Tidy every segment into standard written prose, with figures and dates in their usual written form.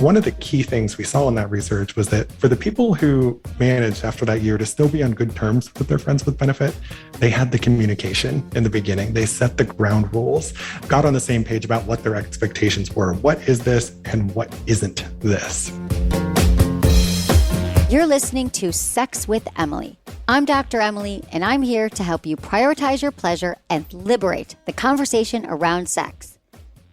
One of the key things we saw in that research was that for the people who managed after that year to still be on good terms with their friends with benefit, they had the communication in the beginning. They set the ground rules, got on the same page about what their expectations were. What is this and what isn't this? You're listening to Sex with Emily. I'm Dr. Emily, and I'm here to help you prioritize your pleasure and liberate the conversation around sex.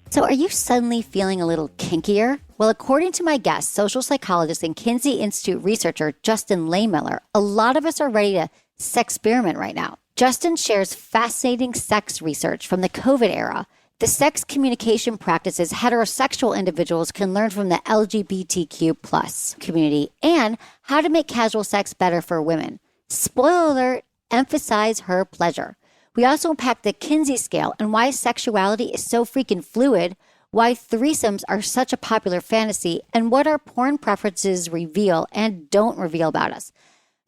So are you suddenly feeling a little kinkier? Well, according to my guest, social psychologist and Kinsey Institute researcher Justin Lehmiller, a lot of us are ready to sex-periment right now. Justin shares fascinating sex research from the COVID era, the sex communication practices heterosexual individuals can learn from the LGBTQ plus community, and how to make casual sex better for women. Spoiler alert, emphasize her pleasure. We also unpack the Kinsey Scale and why sexuality is so freaking fluid, why threesomes are such a popular fantasy, and what our porn preferences reveal and don't reveal about us.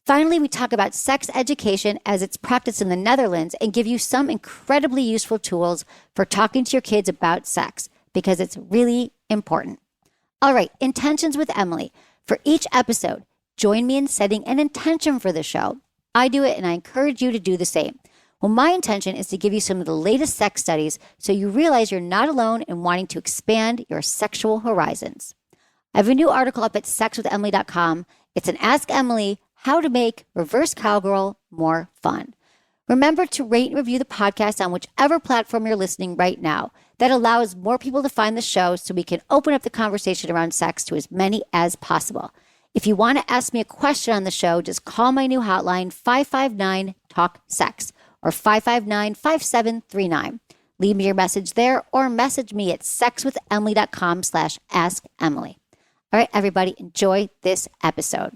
Finally, we talk about sex education as it's practiced in the Netherlands and give you some incredibly useful tools for talking to your kids about sex, because it's really important. All right, intentions with Emily. For each episode, join me in setting an intention for the show. I do it, and I encourage you to do the same. Well, my intention is to give you some of the latest sex studies so you realize you're not alone in wanting to expand your sexual horizons. I have a new article up at sexwithemily.com. It's an Ask Emily how to make reverse cowgirl more fun. Remember to rate and review the podcast on whichever platform you're listening right now. That allows more people to find the show so we can open up the conversation around sex to as many as possible. If you want to ask me a question on the show, just call my new hotline, 559-TALK-SEX. or 559-5739. Leave me your message there or message me at sexwithemily.com/assemily. All right, everybody, enjoy this episode.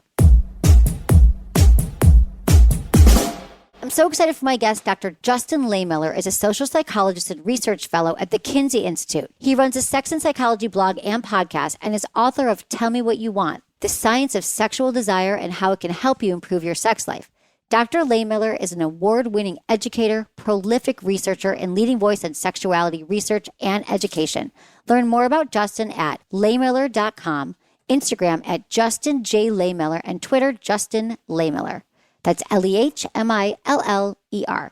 I'm so excited for my guest. Dr. Justin Lehmiller is a social psychologist and research fellow at the Kinsey Institute. He runs a sex and psychology blog and podcast and is author of Tell Me What You Want, The Science of Sexual Desire and How It Can Help You Improve Your Sex Life. Dr. Lehmiller is an award-winning educator, prolific researcher, and leading voice on sexuality research and education. Learn more about Justin at lehmiller.com, Instagram at Justin J. Lehmiller, and Twitter, Justin Lehmiller. That's Lehmiller.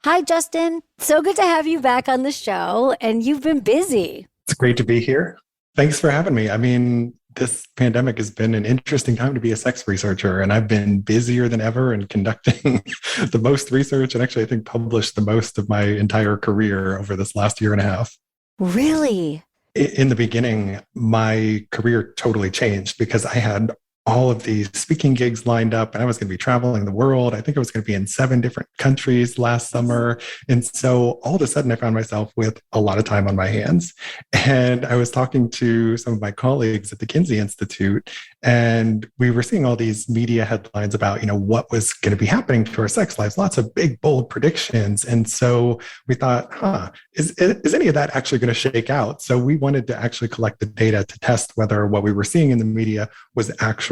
Hi, Justin. So good to have you back on the show, and you've been busy. It's great to be here. Thanks for having me. I mean, this pandemic has been an interesting time to be a sex researcher, and I've been busier than ever and conducting the most research and actually I think published the most of my entire career over this last year and a half. Really? In the beginning, my career totally changed because I had all of these speaking gigs lined up and I was going to be traveling the world. I think I was going to be in 7 different countries last summer. And so all of a sudden I found myself with a lot of time on my hands. And I was talking to some of my colleagues at the Kinsey Institute, and we were seeing all these media headlines about, what was going to be happening to our sex lives, lots of big, bold predictions. And so we thought, is any of that actually going to shake out? So we wanted to actually collect the data to test whether what we were seeing in the media was actually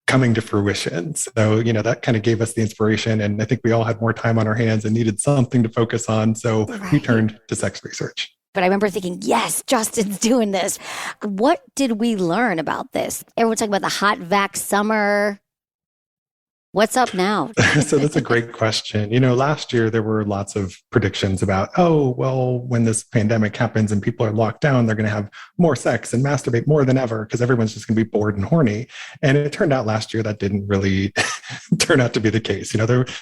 coming to fruition. So, that kind of gave us the inspiration. And I think we all had more time on our hands and needed something to focus on. So we turned to sex research. But I remember thinking, yes, Justin's doing this. What did we learn about this? Everyone's talking about the hot vax summer. What's up now? So that's a great question. Last year there were lots of predictions about, when this pandemic happens and people are locked down, they're going to have more sex and masturbate more than ever because everyone's just going to be bored and horny. And it turned out last year that didn't really turn out to be the case.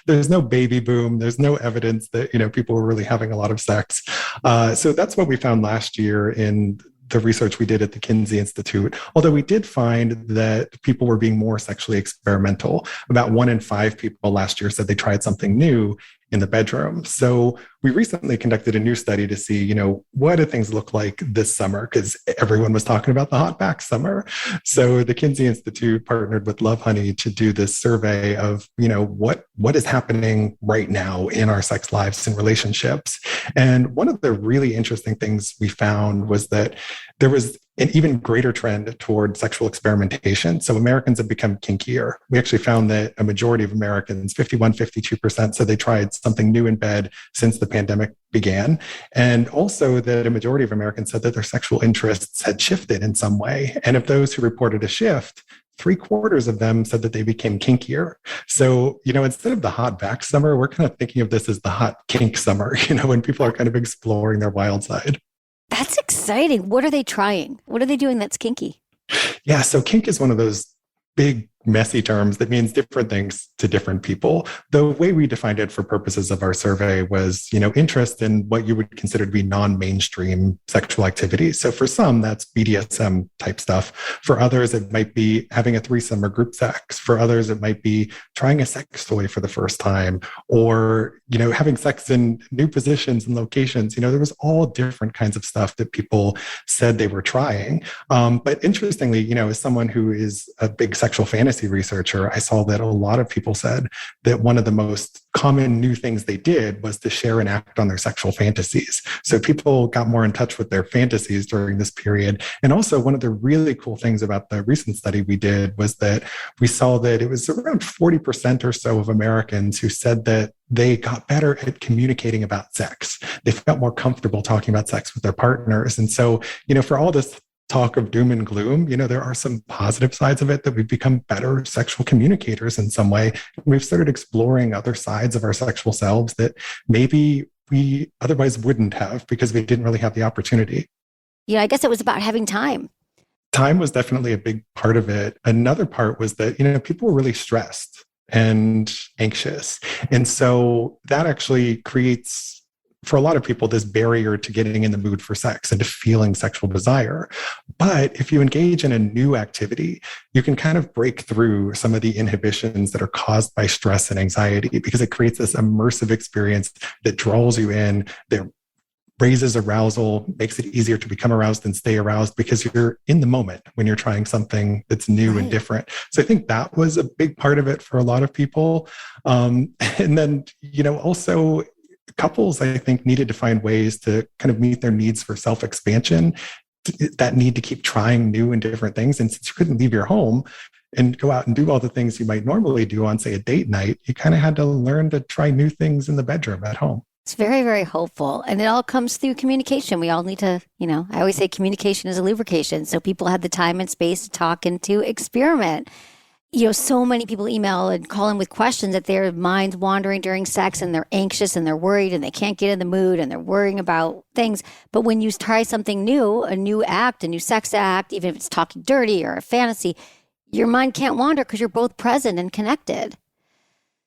There's no baby boom. There's no evidence that, people were really having a lot of sex. So that's what we found last year in the research we did at the Kinsey Institute, although we did find that people were being more sexually experimental. About 1 in 5 people last year said they tried something new in the bedroom. So we recently conducted a new study to see, what do things look like this summer? Because everyone was talking about the hot back summer. So the Kinsey Institute partnered with Love Honey to do this survey of, what is happening right now in our sex lives and relationships. And one of the really interesting things we found was that there was an even greater trend toward sexual experimentation. So Americans have become kinkier. We actually found that a majority of Americans, 51, 52%, said they tried something new in bed since the pandemic began. And also that a majority of Americans said that their sexual interests had shifted in some way. And of those who reported a shift, 3/4 of them said that they became kinkier. So, instead of the hot vax summer, we're kind of thinking of this as the hot kink summer, when people are kind of exploring their wild side. That's exciting. What are they trying? What are they doing that's kinky? Yeah, so kink is one of those big, messy terms that means different things to different people. The way we defined it for purposes of our survey was, interest in what you would consider to be non-mainstream sexual activities. So for some, that's BDSM type stuff. For others, it might be having a threesome or group sex. For others, it might be trying a sex toy for the first time, or, having sex in new positions and locations. There was all different kinds of stuff that people said they were trying. But interestingly, as someone who is a big sexual fantasy researcher, I saw that a lot of people said that one of the most common new things they did was to share and act on their sexual fantasies. So people got more in touch with their fantasies during this period. And also one of the really cool things about the recent study we did was that we saw that it was around 40% or so of Americans who said that they got better at communicating about sex. They felt more comfortable talking about sex with their partners. And so, for all this talk of doom and gloom, there are some positive sides of it, that we've become better sexual communicators in some way. We've started exploring other sides of our sexual selves that maybe we otherwise wouldn't have because we didn't really have the opportunity. Yeah, I guess it was about having time. Time was definitely a big part of it. Another part was that, people were really stressed and anxious. And so that actually creates, for a lot of people, this barrier to getting in the mood for sex and to feeling sexual desire. But if you engage in a new activity, you can kind of break through some of the inhibitions that are caused by stress and anxiety, because it creates this immersive experience that draws you in, that raises arousal, makes it easier to become aroused and stay aroused because you're in the moment when you're trying something that's new and different. So I think that was a big part of it for a lot of people. And then, also couples, I think, needed to find ways to kind of meet their needs for self-expansion, that need to keep trying new and different things. And since you couldn't leave your home and go out and do all the things you might normally do on, say, a date night, you kind of had to learn to try new things in the bedroom at home. It's very, very hopeful. And it all comes through communication. We all need to, I always say communication is a lubrication. So people have the time and space to talk and to experiment. So many people email and call in with questions that their mind's wandering during sex, and they're anxious and they're worried and they can't get in the mood and they're worrying about things. But when you try something new, a new act, a new sex act, even if it's talking dirty or a fantasy, your mind can't wander because you're both present and connected.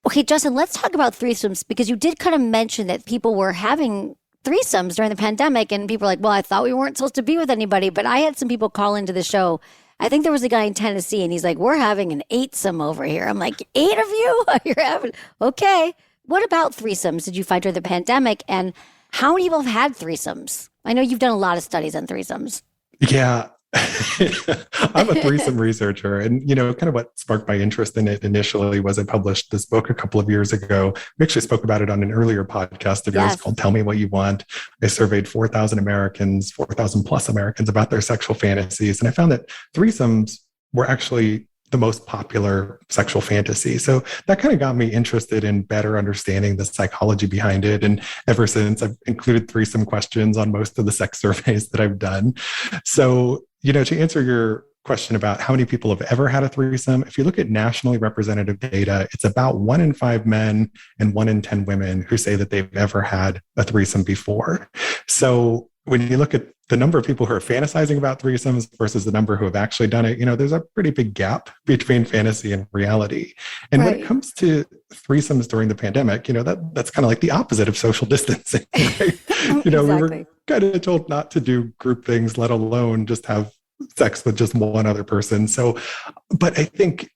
Okay, Justin, let's talk about threesomes, because you did kind of mention that people were having threesomes during the pandemic, and people were like, well, I thought we weren't supposed to be with anybody. But I had some people call into the show. I think there was a guy in Tennessee, and he's like, we're having an eightsome over here. I'm like, 8 of you? You're having, okay. What about threesomes did you find during the pandemic, and how many people have had threesomes? I know you've done a lot of studies on threesomes. Yeah. I'm a threesome researcher, and kind of what sparked my interest in it initially was I published this book a couple of years ago. We actually spoke about it on an earlier podcast of yours called Tell Me What You Want. I surveyed 4,000 Americans, 4,000 plus Americans, about their sexual fantasies, and I found that threesomes were actually the most popular sexual fantasy. So that kind of got me interested in better understanding the psychology behind it. And ever since, I've included threesome questions on most of the sex surveys that I've done. So, to answer your question about how many people have ever had a threesome, if you look at nationally representative data, it's about 1 in 5 men and 1 in 10 women who say that they've ever had a threesome before. So when you look at the number of people who are fantasizing about threesomes versus the number who have actually done it, there's a pretty big gap between fantasy and reality. And when it comes to threesomes during the pandemic, that's kind of like the opposite of social distancing. Right? Exactly. We were kind of told not to do group things, let alone just have sex with just one other person. So, but I think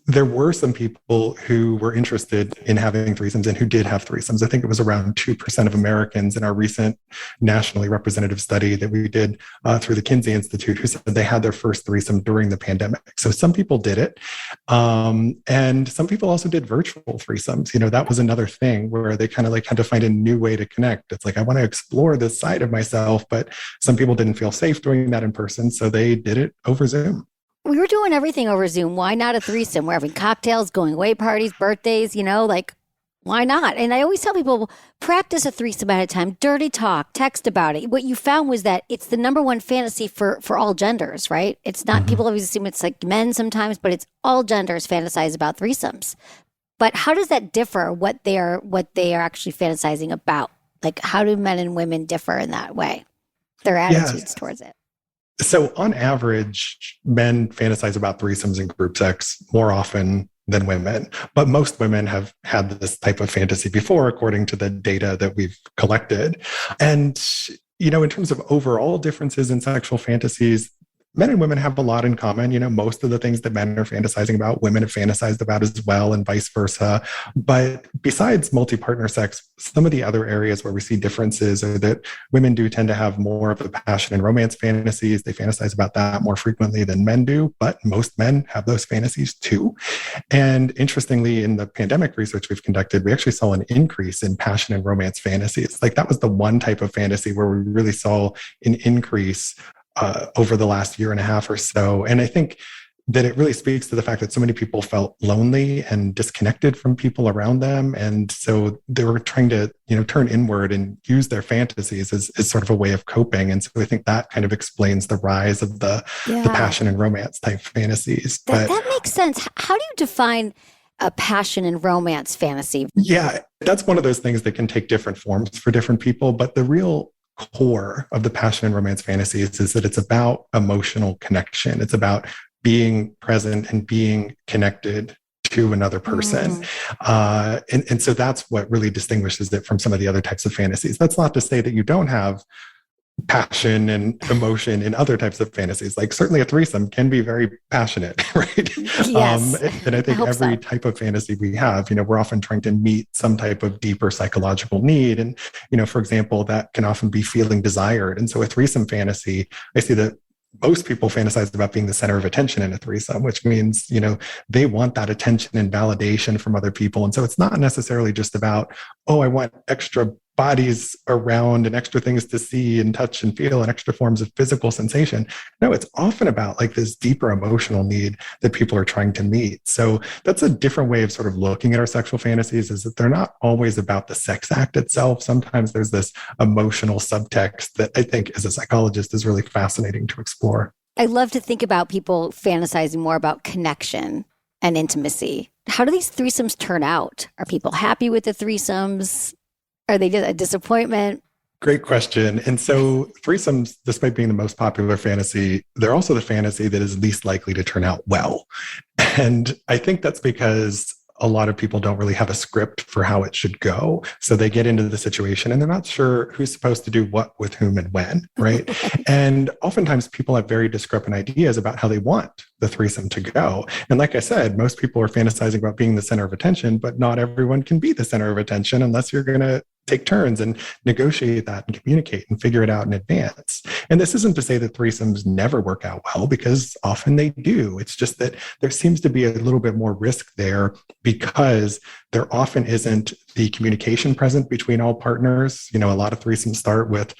there were some people who were interested in having threesomes and who did have threesomes. I think it was around 2% of Americans in our recent nationally representative study that we did through the Kinsey Institute who said they had their first threesome during the pandemic. So some people did it. And some people also did virtual threesomes. That was another thing where they kind of like had to find a new way to connect. It's like, I want to explore this side of myself, but some people didn't feel safe doing that in person. So they did it over Zoom. We were doing everything over Zoom. Why not a threesome? We're having cocktails, going away parties, birthdays, like, why not? And I always tell people, practice a threesome at a time, dirty talk, text about it. What you found was that it's the number one fantasy for all genders, right? It's not, people always assume it's like men sometimes, but it's all genders fantasize about threesomes. But how does that differ what they are actually fantasizing about? Like, how do men and women differ in that way? Their attitudes towards it. So on average, men fantasize about threesomes and group sex more often than women, but most women have had this type of fantasy before, according to the data that we've collected. And, in terms of overall differences in sexual fantasies, men and women have a lot in common. Most of the things that men are fantasizing about, women have fantasized about as well, and vice versa. But besides multi-partner sex, some of the other areas where we see differences are that women do tend to have more of the passion and romance fantasies. They fantasize about that more frequently than men do, but most men have those fantasies too. And interestingly, in the pandemic research we've conducted, we actually saw an increase in passion and romance fantasies. Like that was the one type of fantasy where we really saw an increase over the last year and a half or so. And I think that it really speaks to the fact that so many people felt lonely and disconnected from people around them. And so they were trying to, turn inward and use their fantasies as sort of a way of coping. And so I think that kind of explains the rise of the passion and romance type fantasies. That makes sense. How do you define a passion and romance fantasy? Yeah, that's one of those things that can take different forms for different people. But the real core of the passion and romance fantasies is that it's about emotional connection. It's about being present and being connected to another person. And so that's what really distinguishes it from some of the other types of fantasies. That's not to say that you don't have passion and emotion in other types of fantasies. Like certainly a threesome can be very passionate, right? Yes. And I think every type of fantasy we have, we're often trying to meet some type of deeper psychological need. And, for example, that can often be feeling desired. And so a threesome fantasy, I see that most people fantasize about being the center of attention in a threesome, which means, they want that attention and validation from other people. And so it's not necessarily just about, I want extra bodies around and extra things to see and touch and feel and extra forms of physical sensation. No, it's often about like this deeper emotional need that people are trying to meet. So that's a different way of sort of looking at our sexual fantasies, is that they're not always about the sex act itself. Sometimes there's this emotional subtext that I think as a psychologist is really fascinating to explore. I love to think about people fantasizing more about connection and intimacy. How do these threesomes turn out? Are people happy with the threesomes? Are they just a disappointment? Great question. And so threesomes, despite being the most popular fantasy, they're also the fantasy that is least likely to turn out well. And I think that's because a lot of people don't really have a script for how it should go. So they get into the situation and they're not sure who's supposed to do what with whom and when, right? And oftentimes people have very discrepant ideas about how they want the threesome to go. And like I said, most people are fantasizing about being the center of attention, but not everyone can be the center of attention unless you're going to take turns and negotiate that and communicate and figure it out in advance. And this isn't to say that threesomes never work out well, because often they do. It's just that there seems to be a little bit more risk there because there often isn't the communication present between all partners. A lot of threesomes start with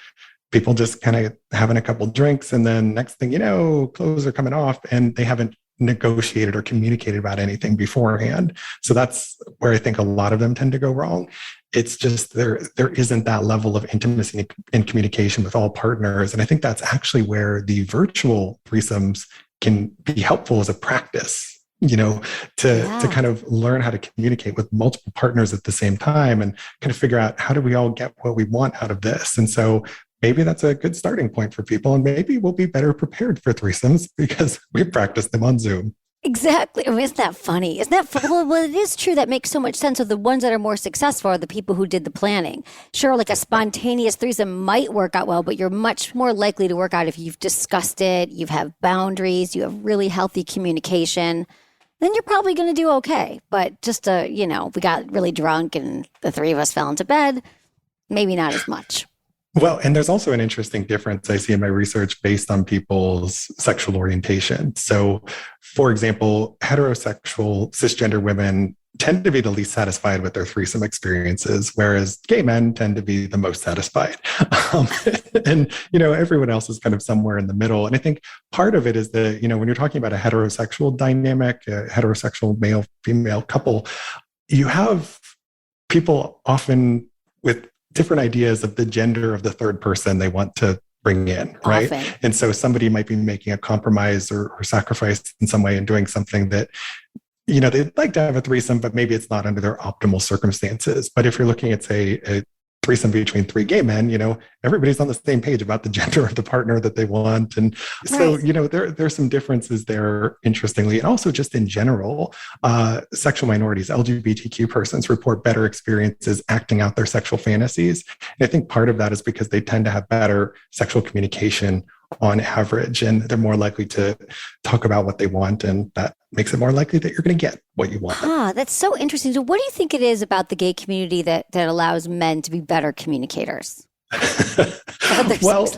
people just kind of having a couple drinks, and then next thing you know, clothes are coming off and they haven't negotiated or communicated about anything beforehand. So that's where I think a lot of them tend to go wrong. It's just there isn't that level of intimacy and communication with all partners. And I think that's actually where the virtual threesomes can be helpful as a practice, to kind of learn how to communicate with multiple partners at the same time and kind of figure out, how do we all get what we want out of this? And so maybe that's a good starting point for people. And maybe we'll be better prepared for threesomes because we practiced them on Zoom. Exactly. Isn't that funny? Isn't that funny? Well, it is true. That makes so much sense. So the ones that are more successful are the people who did the planning. Sure, like a spontaneous threesome might work out well, but you're much more likely to work out if you've discussed it, you have boundaries, you have really healthy communication. then you're probably going to do okay. But just, we got really drunk and the three of us fell into bed, maybe not as much. Well, and there's also an interesting difference I see in my research based on people's sexual orientation. So, for example, heterosexual cisgender women tend to be the least satisfied with their threesome experiences, whereas gay men tend to be the most satisfied. And, everyone else is kind of somewhere in the middle. And I think part of it is that, when you're talking about a heterosexual dynamic, a heterosexual male-female couple, you have people often with different ideas of the gender of the third person they want to bring in, right? Often. And so somebody might be making a compromise or sacrifice in some way and doing something that, they'd like to have a threesome, but maybe it's not under their optimal circumstances. But if you're looking at, say, a threesome between three gay men, everybody's on the same page about the gender of the partner that they want. And so, there's some differences there, interestingly. And also just in general, sexual minorities, LGBTQ persons report better experiences acting out their sexual fantasies. And I think part of that is because they tend to have better sexual communication on average, and they're more likely to talk about what they want. And that makes it more likely that you're going to get what you want. That's so interesting. So what do you think it is about the gay community that allows men to be better communicators? Well,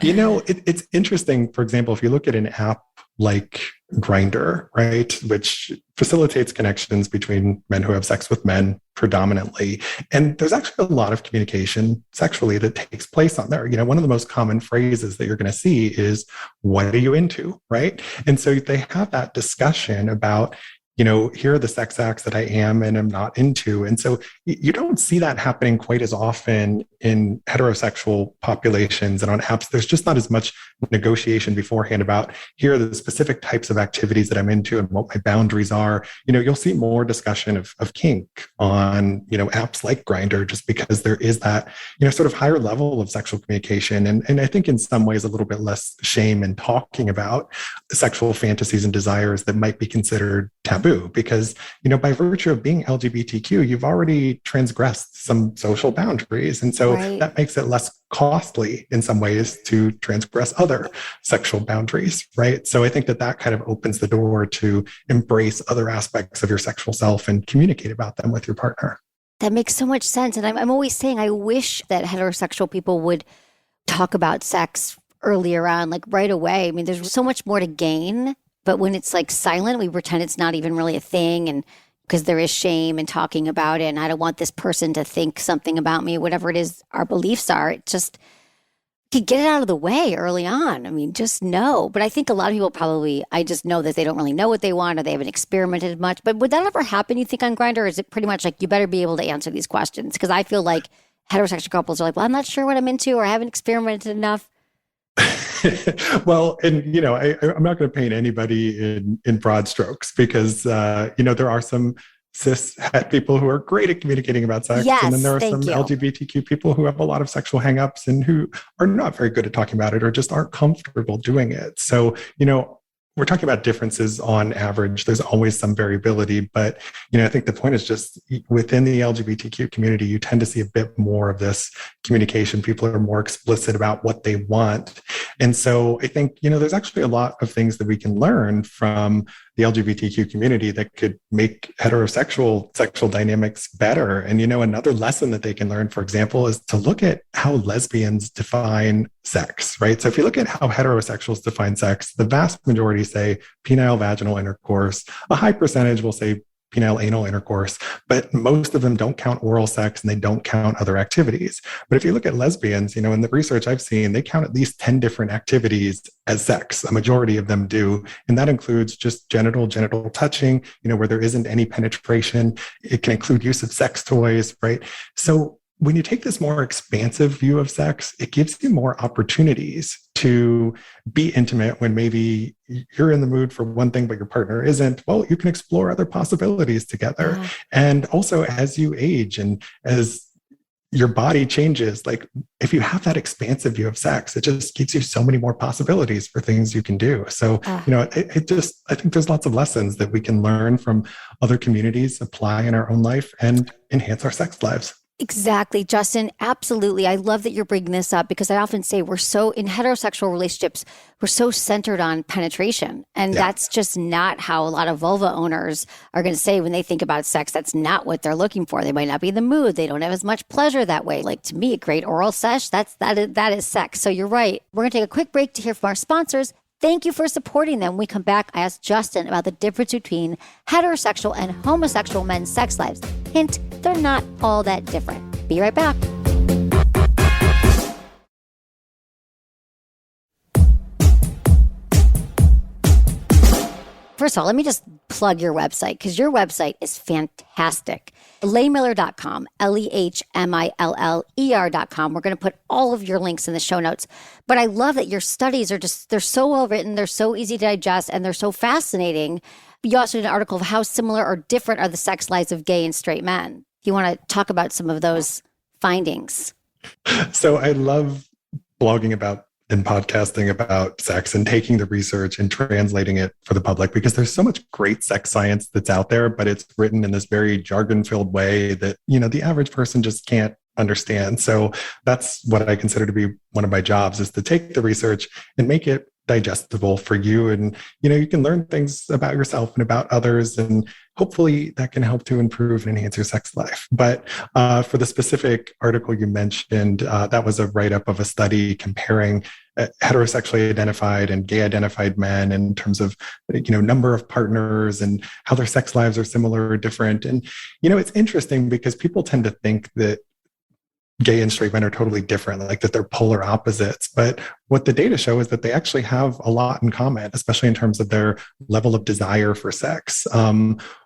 it's interesting. For example, if you look at an app like Grindr, right, which facilitates connections between men who have sex with men predominantly. And there's actually a lot of communication sexually that takes place on there. One of the most common phrases that you're going to see is, what are you into, right? And so they have that discussion about, here are the sex acts that I am and am not into. And so you don't see that happening quite as often in heterosexual populations and on apps. There's just not as much negotiation beforehand about, here are the specific types of activities that I'm into and what my boundaries are. You'll see more discussion of kink on, apps like Grindr, just because there is that, sort of higher level of sexual communication. And I think in some ways a little bit less shame in talking about sexual fantasies and desires that might be considered taboo, because, by virtue of being LGBTQ, you've already transgressed some social boundaries. And so that makes it less costly in some ways to transgress other sexual boundaries, right? So I think that kind of opens the door to embrace other aspects of your sexual self and communicate about them with your partner. That makes so much sense. And I'm always saying, I wish that heterosexual people would talk about sex earlier on, like right away. I mean, there's so much more to gain. But when it's like silent, we pretend it's not even really a thing. And because there is shame in talking about it. And I don't want this person to think something about me, whatever it is our beliefs are. It just, to get it out of the way early on. I mean, just know. But I think a lot of people I just know that they don't really know what they want or they haven't experimented much. But would that ever happen, you think, on Grindr? Or is it pretty much like, you better be able to answer these questions? Because I feel like heterosexual couples are like, well, I'm not sure what I'm into or I haven't experimented enough. Well, and I'm not going to paint anybody in broad strokes because there are some cis het people who are great at communicating about sex, and then there are some LGBTQ people who have a lot of sexual hangups and who are not very good at talking about it or just aren't comfortable doing it. So we're talking about differences on average. There's always some variability, but I think the point is just within the LGBTQ community, you tend to see a bit more of this communication. People are more explicit about what they want. And so I think, there's actually a lot of things that we can learn from the LGBTQ community that could make heterosexual sexual dynamics better. And, another lesson that they can learn, for example, is to look at how lesbians define sex, right? So if you look at how heterosexuals define sex, the vast majority say penile vaginal intercourse. A high percentage will say penile anal intercourse, but most of them don't count oral sex and they don't count other activities. But if you look at lesbians, in the research I've seen, they count at least 10 different activities as sex. A majority of them do. And that includes just genital touching, where there isn't any penetration. It can include use of sex toys, right? So when you take this more expansive view of sex, it gives you more opportunities to be intimate when maybe you're in the mood for one thing, but your partner isn't. Well, you can explore other possibilities together. Yeah. And also as you age and as your body changes, like if you have that expansive view of sex, it just gives you so many more possibilities for things you can do. So, I think there's lots of lessons that we can learn from other communities, apply in our own life and enhance our sex lives. Exactly, Justin. Absolutely. I love that you're bringing this up because I often say we're so in heterosexual relationships, we're so centered on penetration. And Yeah. that's just not how a lot of vulva owners are going to say when they think about sex. That's not what they're looking for. They might not be in the mood. They don't have as much pleasure that way. Like to me, a great oral sesh, that is sex. So you're right. We're going to take a quick break to hear from our sponsors. Thank you for supporting them. When we come back, I asked Justin about the difference between heterosexual and homosexual men's sex lives. Hint, they're not all that different. Be right back. First of all, let me just plug your website because your website is fantastic. Lehmiller.com, LEHMILLER.com. We're going to put all of your links in the show notes. But I love that your studies are they're so well written, they're so easy to digest, and they're so fascinating. You also did an article of how similar or different are the sex lives of gay and straight men. Do you want to talk about some of those findings? So I love blogging about and podcasting about sex and taking the research and translating it for the public because there's so much great sex science that's out there, but it's written in this very jargon-filled way that, the average person just can't understand. So that's what I consider to be one of my jobs is to take the research and make it digestible for you. And, you can learn things about yourself and about others. And hopefully that can help to improve and enhance your sex life. But for the specific article you mentioned, that was a write-up of a study comparing heterosexually identified and gay identified men in terms of, number of partners and how their sex lives are similar or different. And, it's interesting because people tend to think that gay and straight men are totally different, like that they're polar opposites. But what the data show is that they actually have a lot in common, especially in terms of their level of desire for sex.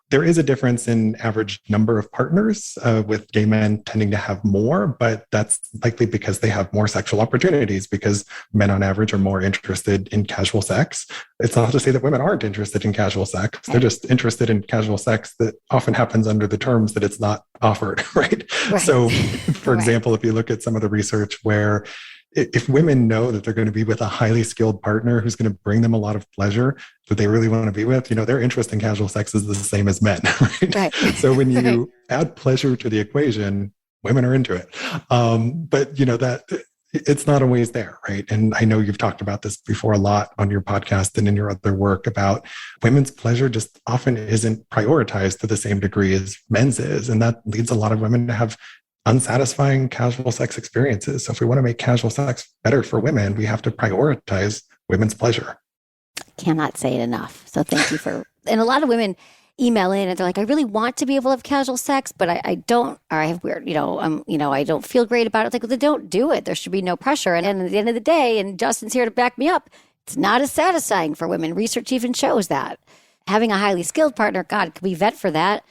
There is a difference in average number of partners, with gay men tending to have more, but that's likely because they have more sexual opportunities because men on average are more interested in casual sex. It's not to say that women aren't interested in casual sex. They're just interested in casual sex that often happens under the terms that it's not offered, right? So, for example, if you look at some of the research where if women know that they're going to be with a highly skilled partner who's going to bring them a lot of pleasure that they really want to be with, their interest in casual sex is the same as men, right? So when you add pleasure to the equation, women are into it. But that it's not always there, right? And I know you've talked about this before a lot on your podcast and in your other work about women's pleasure just often isn't prioritized to the same degree as men's is. And that leads a lot of women to have unsatisfying casual sex experiences. So if we want to make casual sex better for women, we have to prioritize women's pleasure. Cannot say it enough. So thank you for, and a lot of women email in and they're like, I really want to be able to have casual sex, but I don't, or I have weird, I don't feel great about it. It's like, well, then don't do it. There should be no pressure. And at the end of the day, and Justin's here to back me up, it's not as satisfying for women. Research even shows that. Having a highly skilled partner, God, could we vet for that?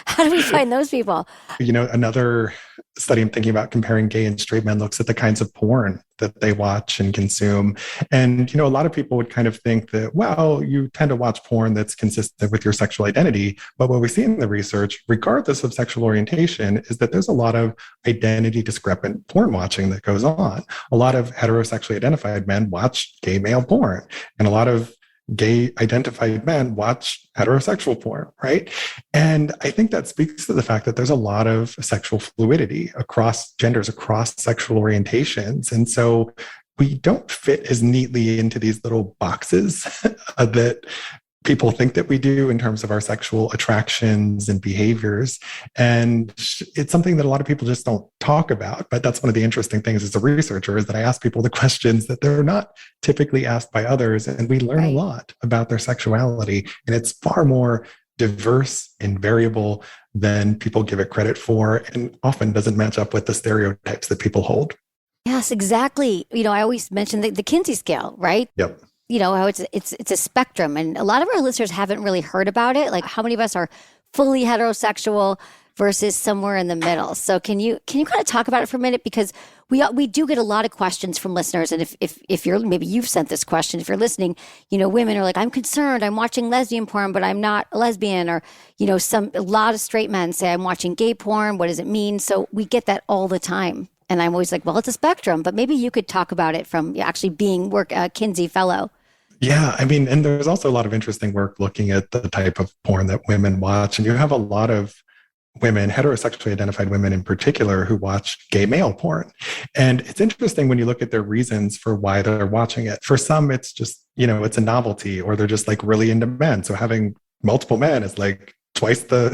How do we find those people? Another study I'm thinking about comparing gay and straight men looks at the kinds of porn that they watch and consume. And, a lot of people would kind of think that, well, you tend to watch porn that's consistent with your sexual identity. But what we see in the research, regardless of sexual orientation, is that there's a lot of identity discrepant porn watching that goes on. A lot of heterosexually identified men watch gay male porn, and a lot of gay identified men watch heterosexual porn, right? And I think that speaks to the fact that there's a lot of sexual fluidity across genders, across sexual orientations. And so we don't fit as neatly into these little boxes that people think that we do in terms of our sexual attractions and behaviors. And it's something that a lot of people just don't talk about. But that's one of the interesting things as a researcher is that I ask people the questions that they're not typically asked by others. And we learn a lot about their sexuality. And it's far more diverse and variable than people give it credit for, and often doesn't match up with the stereotypes that people hold. Yes, exactly. I always mention the Kinsey Scale, right? Yep. How it's a spectrum, and a lot of our listeners haven't really heard about it. Like, how many of us are fully heterosexual versus somewhere in the middle? So can you kind of talk about it for a minute, because we do get a lot of questions from listeners, and if you're, maybe you've sent this question, if you're listening, women are like, I'm concerned, I'm watching lesbian porn, but I'm not a lesbian, or a lot of straight men say I'm watching gay porn. What does it mean? So we get that all the time. And I'm always like, well, it's a spectrum, but maybe you could talk about it from actually being a Kinsey fellow. Yeah, and there's also a lot of interesting work looking at the type of porn that women watch. And you have a lot of women, heterosexually identified women in particular, who watch gay male porn. And it's interesting when you look at their reasons for why they're watching it. For some, it's just, it's a novelty, or they're just like really into men. So having multiple men is like twice the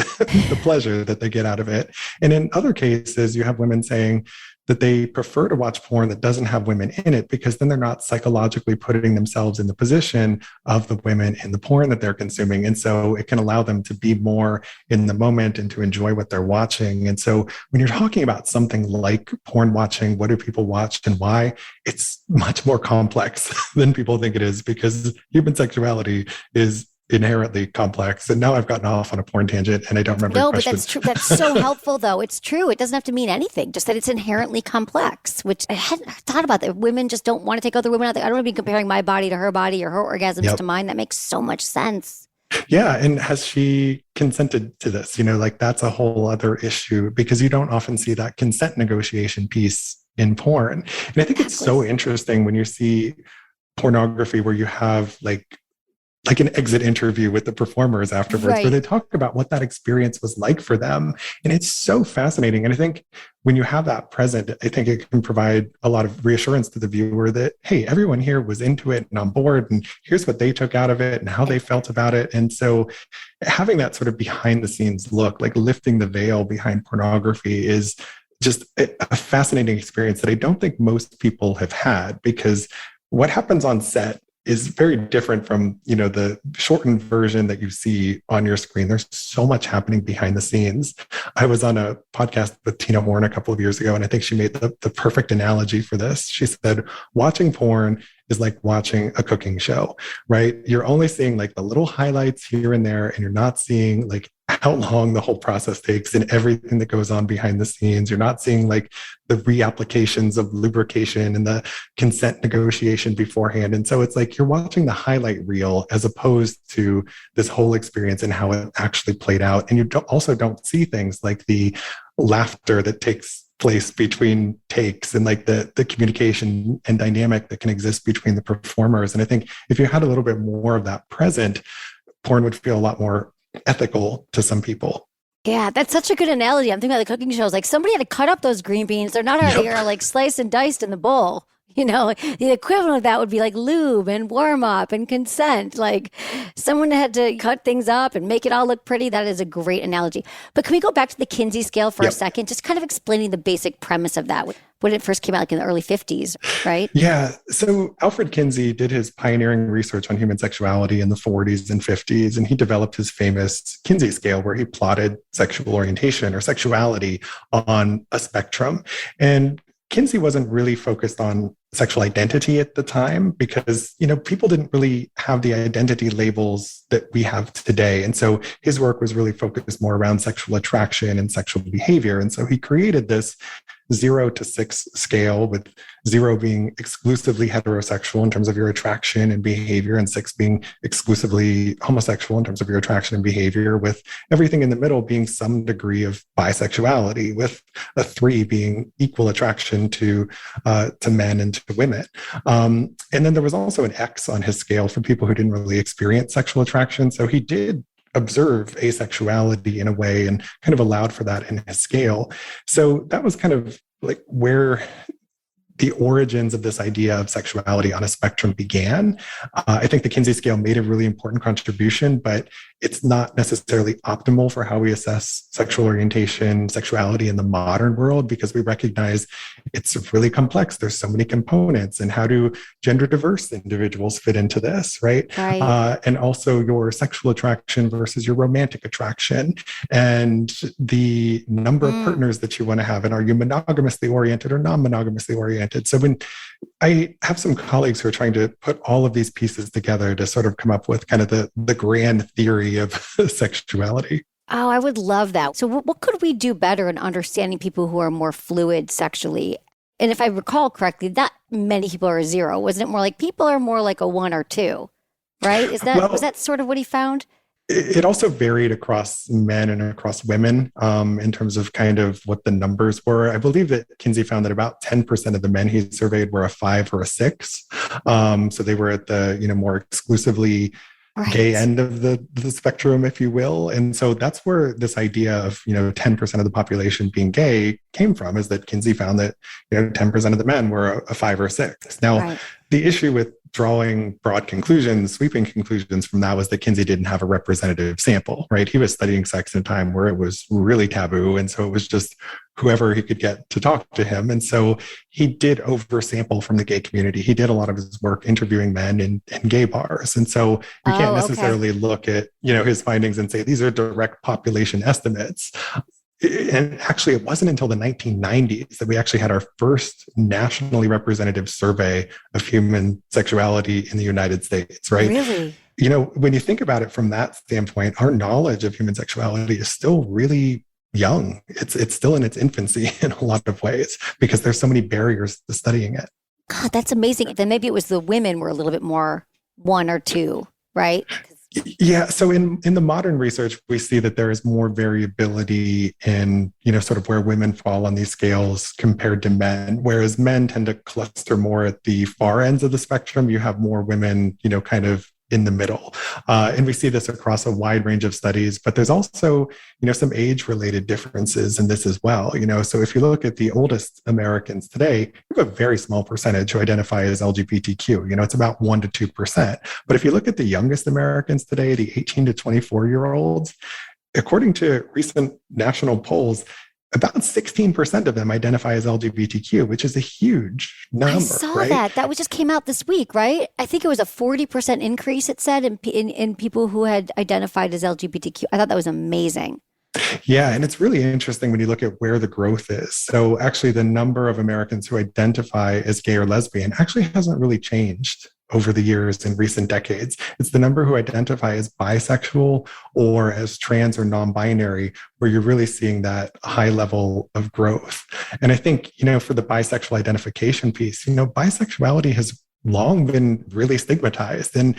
the pleasure that they get out of it. And in other cases, you have women saying that they prefer to watch porn that doesn't have women in it, because then they're not psychologically putting themselves in the position of the women in the porn that they're consuming. And so it can allow them to be more in the moment and to enjoy what they're watching. And so when you're talking about something like porn watching, what do people watch and why? It's much more complex than people think it is, because human sexuality is inherently complex. And now I've gotten off on a porn tangent and I don't remember. No, but that's true. That's so helpful, though. It's true. It doesn't have to mean anything, just that it's inherently complex, which I hadn't thought about. That women just don't want to take other women out. I don't want to be comparing my body to her body or her orgasms to mine. That makes so much sense. Yeah. And has she consented to this? Like that's a whole other issue, because you don't often see that consent negotiation piece in porn. And I think it's so interesting when you see pornography where you have like an exit interview with the performers afterwards, where they talk about what that experience was like for them. And it's so fascinating. And I think when you have that present, I think it can provide a lot of reassurance to the viewer that, hey, everyone here was into it and on board, and here's what they took out of it and how they felt about it. And so having that sort of behind the scenes look, like lifting the veil behind pornography, is just a fascinating experience that I don't think most people have had, because what happens on set is very different from, the shortened version that you see on your screen. There's so much happening behind the scenes. I was on a podcast with Tina Horn a couple of years ago, and I think she made the perfect analogy for this. She said, watching porn is like watching a cooking show, right? You're only seeing like the little highlights here and there, and you're not seeing like how long the whole process takes and everything that goes on behind the scenes. You're not seeing like the reapplications of lubrication and the consent negotiation beforehand. And so it's like you're watching the highlight reel as opposed to this whole experience and how it actually played out. And you also don't see things like the laughter that takes place between takes, and like the communication and dynamic that can exist between the performers. And I think if you had a little bit more of that present, porn would feel a lot more ethical to some people. Yeah, that's such a good analogy. I'm thinking about the cooking shows. Like, somebody had to cut up those green beans. They're not already like sliced and diced in the bowl. The equivalent of that would be like lube and warm up and consent. Like, someone had to cut things up and make it all look pretty. That is a great analogy. But can we go back to the Kinsey scale for a second? Just kind of explaining the basic premise of that. When it first came out, like in the early 50s, right? Yeah. So Alfred Kinsey did his pioneering research on human sexuality in the 40s and 50s, and he developed his famous Kinsey scale, where he plotted sexual orientation or sexuality on a spectrum. And Kinsey wasn't really focused on sexual identity at the time, because, people didn't really have the identity labels that we have today. And so his work was really focused more around sexual attraction and sexual behavior. And so he created this 0 to 6 scale, with 0 being exclusively heterosexual in terms of your attraction and behavior, and 6 being exclusively homosexual in terms of your attraction and behavior, with everything in the middle being some degree of bisexuality, with a 3 being equal attraction to men and to women. And then there was also an X on his scale for people who didn't really experience sexual attraction. So he did observe asexuality in a way and kind of allowed for that in his scale. So that was kind of like where the origins of this idea of sexuality on a spectrum began. I think the Kinsey scale made a really important contribution, but it's not necessarily optimal for how we assess sexual orientation, sexuality in the modern world, because we recognize it's really complex. There's so many components, and how do gender diverse individuals fit into this, right? And also your sexual attraction versus your romantic attraction, and the number of partners that you want to have, and are you monogamously oriented or non-monogamously oriented? So when I have some colleagues who are trying to put all of these pieces together to sort of come up with kind of the grand theory of sexuality. Oh, I would love that. So what could we do better in understanding people who are more fluid sexually? And if I recall correctly, not many people are a 0. Wasn't it more like people are more like a 1 or 2, right? Was that sort of what he found? It also varied across men and across women in terms of kind of what the numbers were. I believe that Kinsey found that about 10% of the men he surveyed were a 5 or a 6. So they were at the, more exclusively gay end of the spectrum, if you will. And so that's where this idea of, 10% of the population being gay came from, is that Kinsey found that, 10% of the men were a 5 or 6. Now, the issue with drawing broad conclusions, sweeping conclusions from that was that Kinsey didn't have a representative sample, right? He was studying sex in a time where it was really taboo. And so it was just whoever he could get to talk to him. And so he did oversample from the gay community. He did a lot of his work interviewing men in gay bars. And so you can't necessarily look at, his findings and say, these are direct population estimates. And actually, it wasn't until the 1990s that we actually had our first nationally representative survey of human sexuality in the United States, right? Really? When you think about it from that standpoint, our knowledge of human sexuality is still really young. It's still in its infancy in a lot of ways because there's so many barriers to studying it. God, that's amazing. Then maybe it was the women were a little bit more 1 or 2, right? Yeah. So in the modern research, we see that there is more variability in, sort of where women fall on these scales compared to men, whereas men tend to cluster more at the far ends of the spectrum. You have more women, kind of in the middle. And we see this across a wide range of studies, but there's also, some age-related differences in this as well. So if you look at the oldest Americans today, we have a very small percentage who identify as LGBTQ. It's about 1 to 2%. But if you look at the youngest Americans today, the 18 to 24-year-olds, according to recent national polls, about 16% of them identify as LGBTQ, which is a huge number. I saw right? that. Just came out this week, right? I think it was a 40% increase, it said, in people who had identified as LGBTQ. I thought that was amazing. Yeah, and it's really interesting when you look at where the growth is. So actually, the number of Americans who identify as gay or lesbian actually hasn't really changed over the years in recent decades. It's the number who identify as bisexual or as trans or non-binary where you're really seeing that high level of growth. And I think, for the bisexual identification piece, bisexuality has long been really stigmatized. And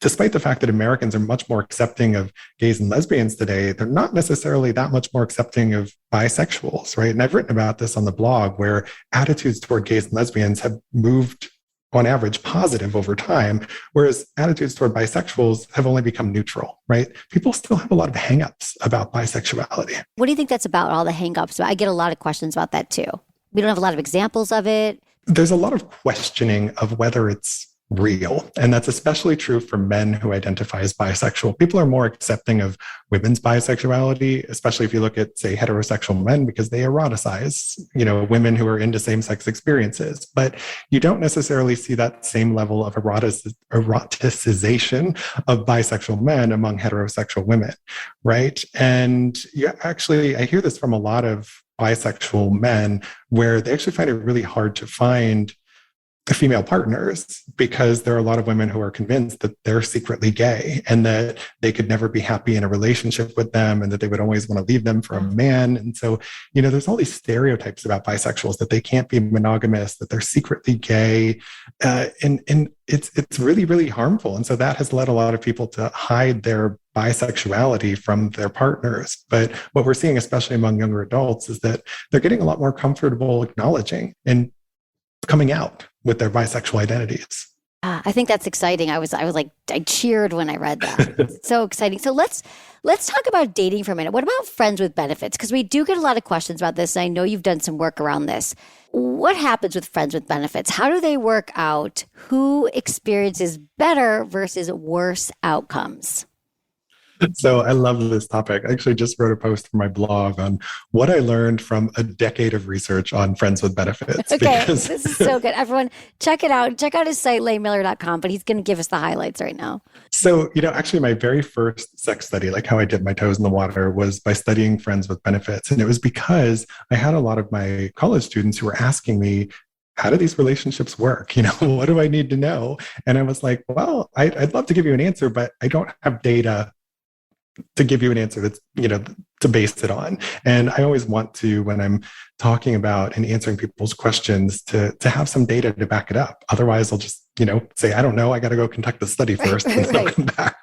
despite the fact that Americans are much more accepting of gays and lesbians today, they're not necessarily that much more accepting of bisexuals, right? And I've written about this on the blog where attitudes toward gays and lesbians have moved on average positive over time, whereas attitudes toward bisexuals have only become neutral, right? People still have a lot of hangups about bisexuality. What do you think that's about, all the hangups? I get a lot of questions about that too. We don't have a lot of examples of it. There's a lot of questioning of whether it's real. And that's especially true for men who identify as bisexual. People are more accepting of women's bisexuality, especially if you look at, say, heterosexual men, because they eroticize, women who are into same-sex experiences. But you don't necessarily see that same level of eroticization of bisexual men among heterosexual women, right? And I hear this from a lot of bisexual men where they actually find it really hard to find female partners because there are a lot of women who are convinced that they're secretly gay and that they could never be happy in a relationship with them and that they would always want to leave them for a man. And so, there's all these stereotypes about bisexuals that they can't be monogamous, that they're secretly gay. And it's really, really harmful. And so that has led a lot of people to hide their bisexuality from their partners. But what we're seeing, especially among younger adults, is that they're getting a lot more comfortable acknowledging and coming out with their bisexual identities. I think that's exciting. I was like, I cheered when I read that. It's so exciting. So let's talk about dating for a minute. What about friends with benefits? Because we do get a lot of questions about this. And I know you've done some work around this. What happens with friends with benefits? How do they work out? Who experiences better versus worse outcomes? So I love this topic. I actually just wrote a post for my blog on what I learned from a decade of research on friends with benefits. Okay, this is so good. Everyone, check it out. Check out his site, lehmiller.com, but he's going to give us the highlights right now. So, actually my very first sex study, like how I dipped my toes in the water, was by studying friends with benefits. And it was because I had a lot of my college students who were asking me, how do these relationships work? What do I need to know? And I was like, well, I'd love to give you an answer, but I don't have data to give you an answer that's, to base it on. And I always want to, when I'm talking about and answering people's questions, to have some data to back it up. Otherwise, I'll just, say, I don't know, I got to go conduct the study first and then I'll come back.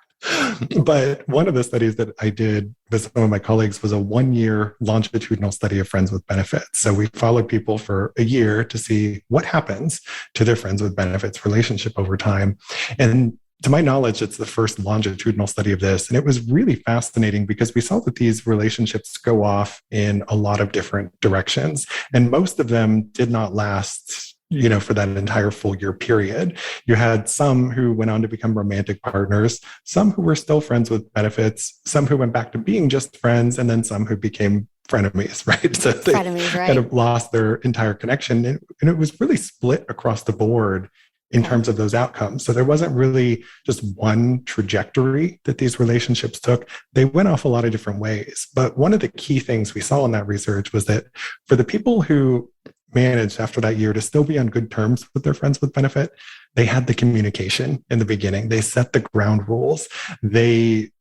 But one of the studies that I did with some of my colleagues was a 1-year longitudinal study of friends with benefits. So we followed people for a year to see what happens to their friends with benefits relationship over time. And to my knowledge, it's the first longitudinal study of this. And it was really fascinating because we saw that these relationships go off in a lot of different directions. And most of them did not last, for that entire full year period. You had some who went on to become romantic partners, some who were still friends with benefits, some who went back to being just friends, and then some who became frenemies, right? So they kind of lost their entire connection. And it was really split across the board in terms of those outcomes. So there wasn't really just one trajectory that these relationships took. They went off a lot of different ways. But one of the key things we saw in that research was that for the people who managed after that year to still be on good terms with their friends with benefit, they had the communication in the beginning. They set the ground rules. They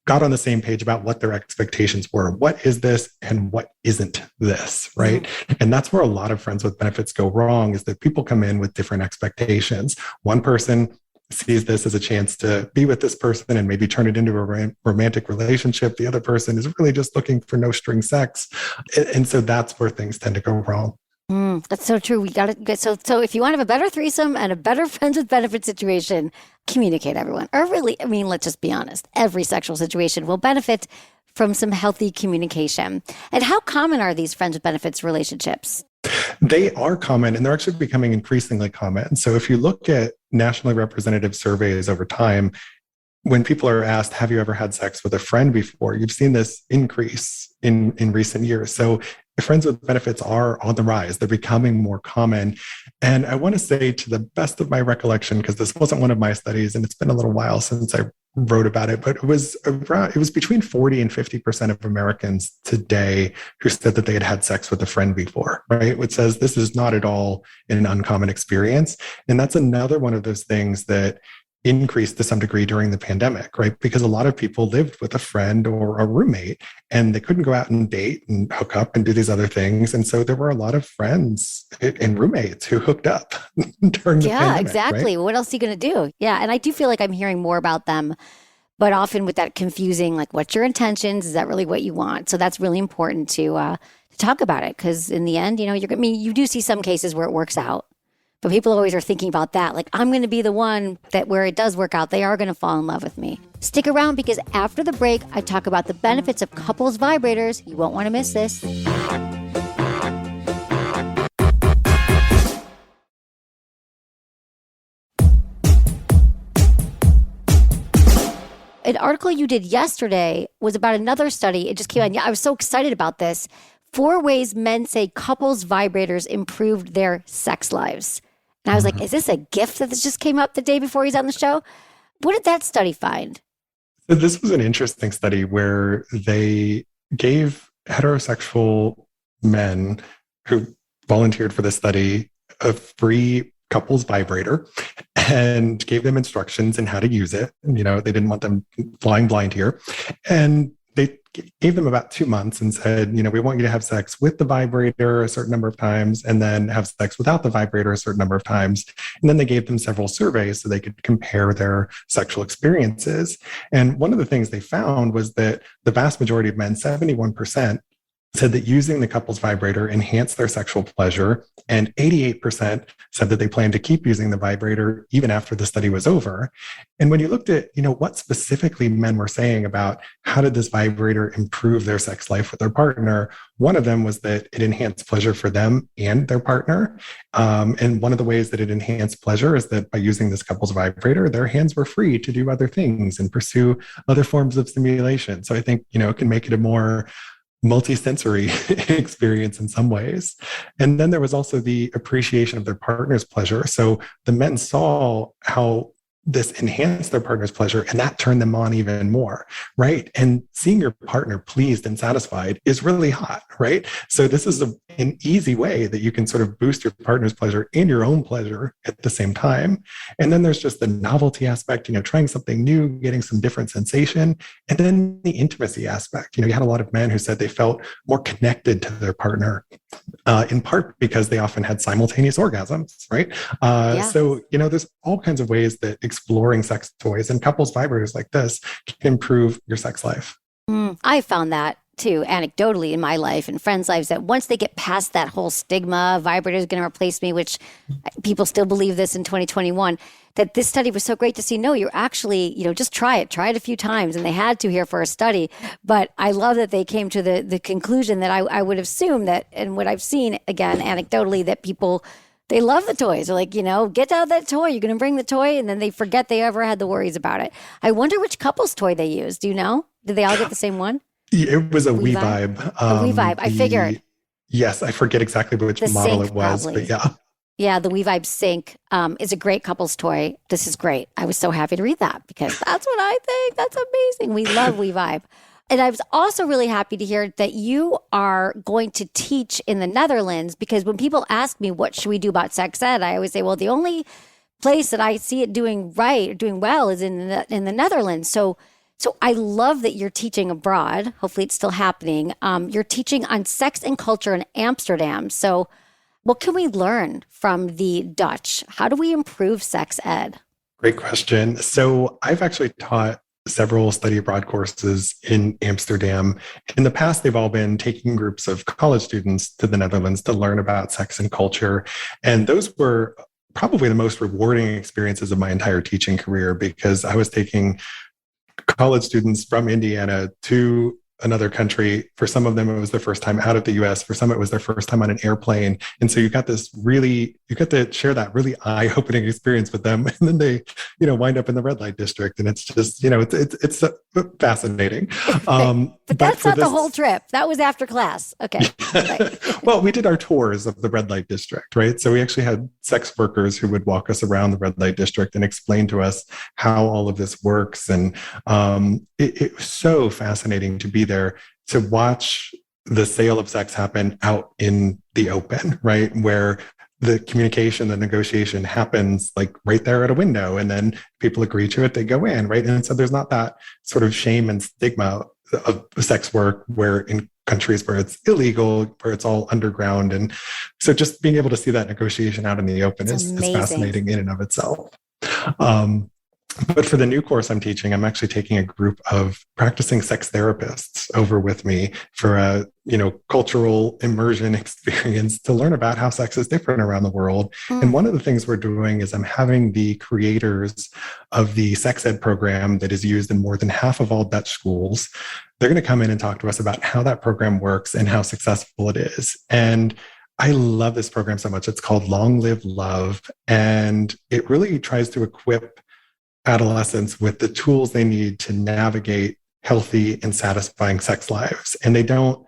got on the same page about what their expectations were. What is this and what isn't this, right? Mm-hmm. And that's where a lot of friends with benefits go wrong, is that people come in with different expectations. One person sees this as a chance to be with this person and maybe turn it into a romantic relationship. The other person is really just looking for no string sex. And so that's where things tend to go wrong. That's so true. We got to get so if you want to have a better threesome and a better friends with benefit situation, communicate, everyone. Or really, let's just be honest. Every sexual situation will benefit from some healthy communication. And how common are these friends with benefits relationships? They are common, and they're actually becoming increasingly common. So if you look at nationally representative surveys over time, when people are asked, have you ever had sex with a friend before? You've seen this increase in recent years. So friends with benefits are on the rise. They're becoming more common. And I want to say, to the best of my recollection, because this wasn't one of my studies and it's been a little while since I wrote about it, but it was between 40 and 50% of Americans today who said that they had had sex with a friend before, right? Which says this is not at all an uncommon experience. And that's another one of those things that increased to some degree during the pandemic, right? Because a lot of people lived with a friend or a roommate and they couldn't go out and date and hook up and do these other things. And so there were a lot of friends and roommates who hooked up during the pandemic. Yeah, exactly. Right? What else are you going to do? Yeah. And I do feel like I'm hearing more about them, but often with that confusing, like, what's your intentions? Is that really what you want? So that's really important to talk about it. Because in the end, you do see some cases where it works out. But people always are thinking about that. Like, I'm going to be the one that where it does work out, they are going to fall in love with me. Stick around, because after the break, I talk about the benefits of couples vibrators. You won't want to miss this. An article you did yesterday was about another study. It just came out. Yeah, I was so excited about this. 4 ways men say couples vibrators improved their sex lives. And I was like, is this a gift that this just came up the day before he's on the show? What did that study find? So this was an interesting study where they gave heterosexual men who volunteered for the study a free couples vibrator and gave them instructions in how to use it. They didn't want them flying blind here. And they gave them about 2 months and said, we want you to have sex with the vibrator a certain number of times and then have sex without the vibrator a certain number of times. And then they gave them several surveys so they could compare their sexual experiences. And one of the things they found was that the vast majority of men, 71%, said that using the couples vibrator enhanced their sexual pleasure, and 88% said that they planned to keep using the vibrator even after the study was over. And when you looked at, what specifically men were saying about how did this vibrator improve their sex life with their partner, one of them was that it enhanced pleasure for them and their partner. And one of the ways that it enhanced pleasure is that by using this couples vibrator, their hands were free to do other things and pursue other forms of stimulation. So I think, it can make it a more multi-sensory experience in some ways. And then there was also the appreciation of their partner's pleasure. So the men saw how this enhanced their partner's pleasure, and that turned them on even more, right? And seeing your partner pleased and satisfied is really hot, right? So this is an easy way that you can sort of boost your partner's pleasure and your own pleasure at the same time. And then there's just the novelty aspect, trying something new, getting some different sensation, and then the intimacy aspect. You had a lot of men who said they felt more connected to their partner, in part because they often had simultaneous orgasms, right? So, there's all kinds of ways that exploring sex toys and couples vibrators like this can improve your sex life. I found that too, anecdotally in my life and friends' lives, that once they get past that whole stigma, vibrator is going to replace me, which people still believe this in 2021, that this study was so great to see. No, you're actually, just try it a few times. And they had to here for a study. But I love that they came to the conclusion that I would assume that, and what I've seen, again, anecdotally, that people, they love the toys. They're like, get out that toy. You're going to bring the toy. And then they forget they ever had the worries about it. I wonder which couple's toy they used. Do you know? Did they all get the same one? It was a WeVibe. A WeVibe. I figured. Yes, I forget exactly which model it was, probably. but yeah. Yeah, the WeVibe Sync is a great couple's toy. This is great. I was so happy to read that because that's what I think. That's amazing. We love WeVibe. And I was also really happy to hear that you are going to teach in the Netherlands, because when people ask me what should we do about sex ed, I always say, well, the only place that I see it doing right or doing well is in the Netherlands. So I love that you're teaching abroad. Hopefully it's still happening. You're teaching on sex and culture in Amsterdam. So what can we learn from the Dutch? How do we improve sex ed? Great question. So I've actually taught several study abroad courses in Amsterdam. In the past, they've all been taking groups of college students to the Netherlands to learn about sex and culture. And those were probably the most rewarding experiences of my entire teaching career, because I was taking college students from Indiana to another country. For some of them, it was their first time out of the US. For some, it was their first time on an airplane. And so you got to share that really eye-opening experience with them. And then they, wind up in the red light district. And it's just, it's fascinating. But that's not the whole trip. That was after class. Okay. Right. Well, we did our tours of the red light district, right? So we actually had sex workers who would walk us around the red light district and explain to us how all of this works. And it was so fascinating to be there to watch the sale of sex happen out in the open, right? Where the communication, the negotiation happens like right there at a window, and then people agree to it, they go in, right? And so there's not that sort of shame and stigma of sex work where in countries where it's illegal, where it's all underground. And so just being able to see that negotiation out in the open is fascinating in and of itself. But for the new course I'm teaching, I'm actually taking a group of practicing sex therapists over with me for a, cultural immersion experience to learn about how sex is different around the world. And one of the things we're doing is I'm having the creators of the sex ed program that is used in more than half of all Dutch schools. They're going to come in and talk to us about how that program works and how successful it is. And I love this program so much. It's called Long Live Love. And it really tries to equip adolescents with the tools they need to navigate healthy and satisfying sex lives. And they don't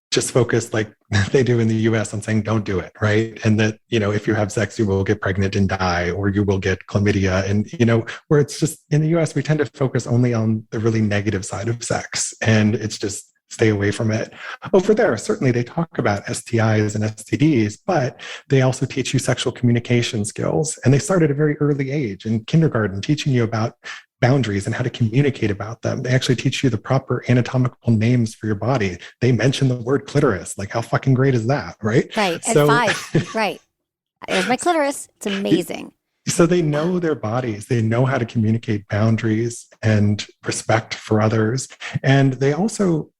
just focus like they do in the US on saying, don't do it, right? And that, if you have sex, you will get pregnant and die, or you will get chlamydia. And, where it's just in the US, we tend to focus only on the really negative side of sex. And it's just stay away from it. Over there, certainly they talk about STIs and STDs, but they also teach you sexual communication skills. And they start at a very early age in kindergarten, teaching you about boundaries and how to communicate about them. They actually teach you the proper anatomical names for your body. They mention the word clitoris. Like, how fucking great is that, right? Right. At 5. Right. There's my clitoris. It's amazing. So they know their bodies. They know how to communicate boundaries and respect for others. And they also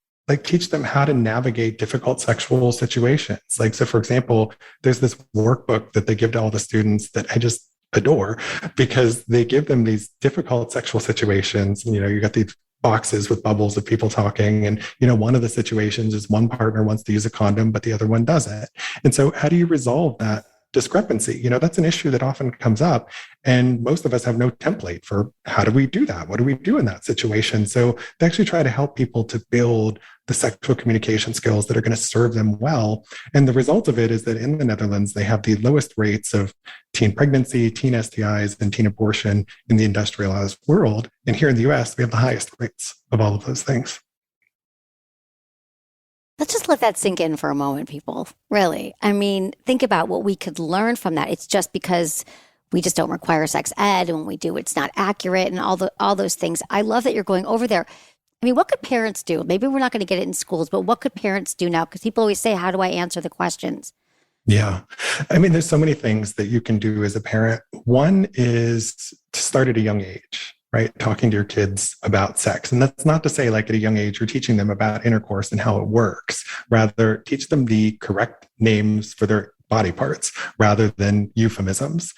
teach them how to navigate difficult sexual situations. So for example, there's this workbook that they give to all the students that I just adore, because they give them these difficult sexual situations. You got these boxes with bubbles of people talking. And, one of the situations is one partner wants to use a condom, but the other one doesn't. And so how do you resolve that discrepancy? That's an issue that often comes up. And most of us have no template for how do we do that? What do we do in that situation? So they actually try to help people to build the sexual communication skills that are going to serve them well. And the result of it is that in the Netherlands, they have the lowest rates of teen pregnancy, teen STIs, and teen abortion in the industrialized world. And here in the US, we have the highest rates of all of those things. Let's just let that sink in for a moment, people. Really. I mean, think about what we could learn from that. It's just because we just don't require sex ed, and when we do, it's not accurate, and all those things. I love that you're going over there. I mean, what could parents do? Maybe we're not going to get it in schools, but what could parents do now? Because people always say, how do I answer the questions? Yeah. I mean, there's so many things that you can do as a parent. One is to start at a young age, right? Talking to your kids about sex. And that's not to say like at a young age, you're teaching them about intercourse and how it works. Rather, teach them the correct names for their body parts rather than euphemisms.